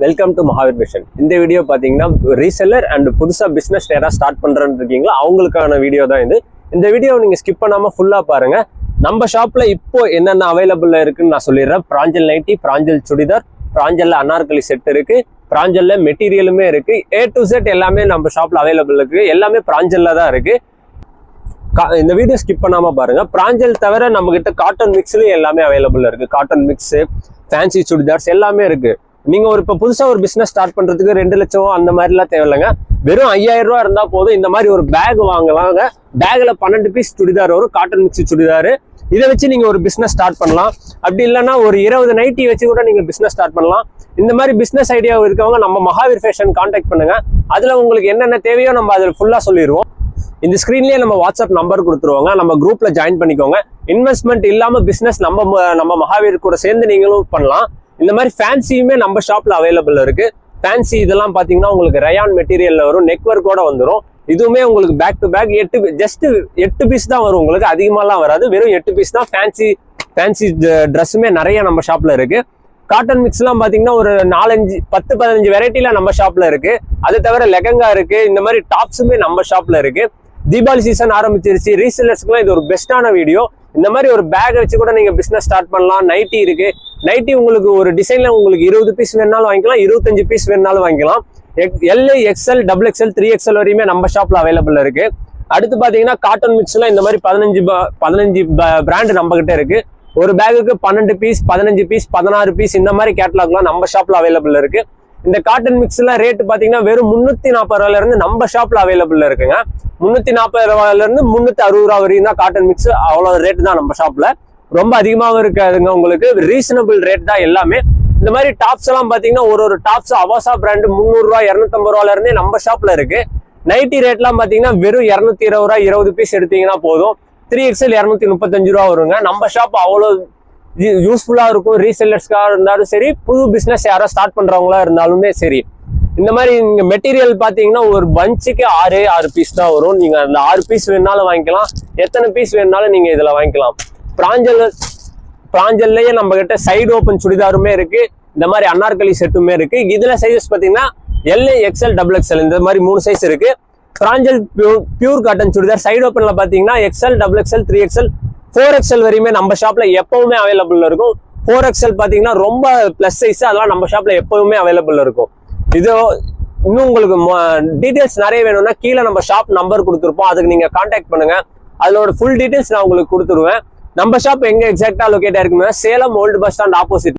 Welcome to Mahavir vision. இந்த video பார்த்தீங்கன்னா reseller and புதுசாக பிஸ்னஸ் யாராவது ஸ்டார்ட் பண்ணுறேன்னு இருக்கீங்களா அவங்களுக்கான வீடியோ தான் இது. இந்த வீடியோ நீங்கள் ஸ்கிப் பண்ணாமல் ஃபுல்லாக பாருங்கள். நம்ம ஷாப்பில் இப்போ என்னென்ன அவைலபிளாக இருக்குன்னு நான் சொல்லிடுறேன். பிராஞ்சல் நைட்டி, பிராஞ்சல் சுடிதார், பிராஞ்சலில் அனார்கலி செட் இருக்குது, பிராஞ்சலில் மெட்டீரியலுமே இருக்குது. A to Z எல்லாமே நம்ம ஷாப்பில் அவைலபிள் இருக்குது. எல்லாமே பிராஞ்சலில் தான் இருக்குது. இந்த வீடியோ ஸ்கிப் பண்ணாமல் பாருங்கள். பிராஞ்சல் தவிர நம்மகிட்ட காட்டன் மிக்ஸ்லையும் எல்லாமே அவைலபிள் இருக்குது. காட்டன் மிக்ஸு, ஃபேன்சி சுடிதார்ஸ் எல்லாமே இருக்குது. நீங்கள் இப்போ புதுசாக ஒரு பிஸ்னஸ் ஸ்டார்ட் பண்ணுறதுக்கு 2 லட்சம் அந்த மாதிரிலாம் தேவையில்லைங்க. வெறும் 5000 ரூபா இருந்தால் போதும். இந்த மாதிரி ஒரு பேக் வாங்கலாங்க. பேக்கில் 12 பீஸ் சுடிதார் வரும், காட்டன் மிக்ஸி சுடிதார். இதை வச்சு நீங்கள் ஒரு பிஸ்னஸ் ஸ்டார்ட் பண்ணலாம். அப்படி இல்லைன்னா ஒரு 20 நைட்டி வச்சு கூட நீங்கள் பிஸ்னஸ் ஸ்டார்ட் பண்ணலாம். இந்த மாதிரி பிஸ்னஸ் ஐடியா இருக்கவங்க நம்ம மகாவீர் ஃபேஷன் கான்டாக்ட் பண்ணுங்க. அதில் உங்களுக்கு என்னென்ன தேவையோ நம்ம அதில் ஃபுல்லாக சொல்லிடுவோம். இந்த ஸ்க்ரீன்லேயே நம்ம வாட்ஸ்அப் நம்பர் கொடுத்துருவாங்க. நம்ம குரூப்பில் ஜாயின் பண்ணிக்கோங்க. இன்வெஸ்ட்மெண்ட் இல்லாமல் பிஸ்னஸ் நம்ம மகாவீர் கூட சேர்ந்து நீங்களும் பண்ணலாம். இந்த மாதிரி ஃபேன்சியுமே நம்ம ஷாப்பில் அவைலபிள் இருக்குது. ஃபேன்சி இதெல்லாம் பார்த்தீங்கன்னா உங்களுக்கு ரயான் மெட்டீரியலில் வரும், நெக் ஒர்க்கோட வந்துடும். இதுவுமே உங்களுக்கு பேக் டு பேக் 8 பீஸ் தான் வரும். உங்களுக்கு அதிகமாகலாம் வராது, வெறும் 8 பீஸ் தான். ஃபேன்சி ட்ரெஸ்ஸுமே நிறைய நம்ம ஷாப்பில் இருக்குது. காட்டன் மிக்ஸ்லாம் பார்த்தீங்கன்னா ஒரு 10-15 வெரைட்டியில் நம்ம ஷாப்பில் இருக்குது. அது தவிர லெகங்கா இருக்குது. இந்த மாதிரி டாப்ஸுமே நம்ம ஷாப்பில் இருக்குது. தீபாவளி சீசன் ஆரம்பிச்சிருச்சு. ரீசெல்லர்ஸ்க்குலாம் இது ஒரு பெஸ்ட்டான வீடியோ. இந்த மாதிரி ஒரு பேக் வச்சு கூட நீங்கள் பிஸ்னஸ் ஸ்டார்ட் பண்ணலாம். நைட்டி இருக்குது. நைட்டி உங்களுக்கு ஒரு டிசைனில் உங்களுக்கு 20 பீஸ் வேணாலும் வாங்கிக்கலாம், 25 பீஸ் வேணாலும் வாங்கிக்கலாம். L, XL, XXL, 3XL வரையுமே நம்ம ஷாப்பில் அவைலபிள் இருக்குது. அடுத்து பார்த்தீங்கன்னா காட்டன் மிக்ஸ்லாம் இந்த மாதிரி 15 பிராண்டு நம்மகிட்ட இருக்குது. ஒரு பேக்குக்கு 12 பீஸ், 15 பீஸ், 16 பீஸ் இந்த மாதிரி கேட்டலாக்லாம் நம்ம ஷாப்பில் அவைலபிள் இருக்குது. இந்த காட்டன் மிக்ஸ்லாம் ரேட்டு பார்த்தீங்கன்னா வெறும் 340 ரூபாயிலேருந்து நம்ம ஷாப்பில் அவைலபிள் இருக்குங்க. 340 ரூபாயிலேருந்து 360 ரூபா வரையும் தான் காட்டன் மிக்ஸ். அவ்வளோ ரேட்டு தான் நம்ம ஷாப்பில். ரொம்ப அதிகமாகவும் இருக்காதுங்க. உங்களுக்கு ரீசனபிள் ரேட் தான் எல்லாமே. இந்த மாதிரி டாப்ஸ் எல்லாம் பார்த்தீங்கன்னா ஒரு டாப்ஸ் அவாசா பிராண்டு 300 ரூபா 250 ரூபாயிலேருந்தே நம்ம ஷாப்பில் இருக்குது. நைட்டி ரேட்லாம் பார்த்தீங்கன்னா வெறும் 220 ரூபா, 20 பீஸ் எடுத்தீங்கன்னா போதும். 3XL 235 ரூபா வருங்க. நம்ம ஷாப் அவ்வளோ யூஸ்ஃபுல்லாக இருக்கும். ரீசெல்லர்ஸ்க்காக இருந்தாலும் சரி, புது பிஸ்னஸ் யாரோ ஸ்டார்ட் பண்ணுறவங்களா இருந்தாலுமே சரி. இந்த மாதிரி நீங்கள் மெட்டீரியல் பார்த்தீங்கன்னா ஒரு பஞ்சுக்கு 6 பீஸ் தான் வரும். நீங்கள் அந்த 6 பீஸ் வேணாலும் வாங்கிக்கலாம், எத்தனை பீஸ் வேணாலும் நீங்கள் இதில் வாங்கிக்கலாம். பிராஞ்சல்லையே நம்ம கிட்ட சைடு ஓப்பன் சுடிதாருமே இருக்குது. இந்த மாதிரி அனார்கலி செட்டுமே இருக்குது. இதில் சைஸஸ் பார்த்தீங்கன்னா L, XL, XXL இந்த மாதிரி 3 சைஸ் இருக்குது. பிராஞ்சல் பியூர் காட்டன் சுடிதார் சைடு ஓப்பனில் பார்த்தீங்கன்னா XL, XXL, 3XL, 4XL வரையுமே நம்ம ஷாப்பில் எப்பவுமே அவைலபிள் இருக்கும். 4XL பார்த்தீங்கன்னா ரொம்ப ப்ளஸ் சைஸ், அதெல்லாம் நம்ம ஷாப்பில் எப்பவுமே அவைலபிள் இருக்கும். இது இன்னும் உங்களுக்கு டீட்டெயில்ஸ் நிறைய வேணும்னா கீழே நம்ம ஷாப் நம்பர் கொடுத்துருப்போம். அதுக்கு நீங்கள் கான்டாக்ட் பண்ணுங்க. அதோட ஃபுல் டீட்டெயில்ஸ் நான் உங்களுக்கு கொடுத்துருவேன். நம்ம ஷாப் எங்கே எக்ஸாக்டாக லொக்கேட் ஆயிருக்குன்னா Salem old bus stand opposite.